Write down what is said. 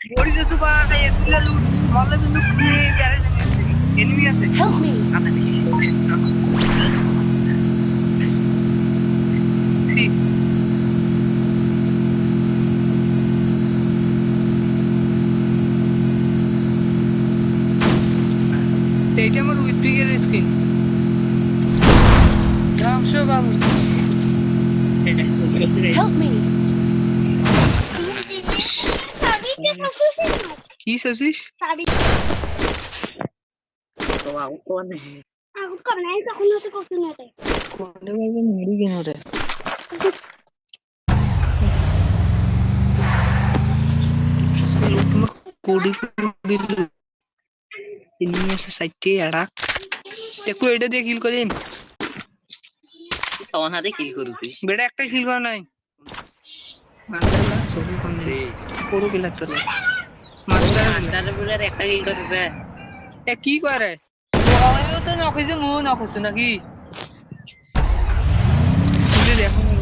বড়ি দেশু ভাই এগুলা লুট মারলে কিন্তু গ্যারেজ এনিমি আছে Help me! সি এইটা আমার উইথপিকের স্ক্রিন ধ্বংস বাবু Help me! কি চাইছিস কোনে বলবে মেরি কেন রে লুট কোডি দিল এনিমি আছে সাইডে এড়া একটু এটা দিয়ে কিল করিম তখন হাতে কিল করছিস বেটা একটা কিল করা নাই মাস্টার ছবি কোন রে পুরো কিল তোর মাস্টারের বলে একটা কিল করছে এ কি করে ও তো নকইছে মু নকইছে নাকি দেখো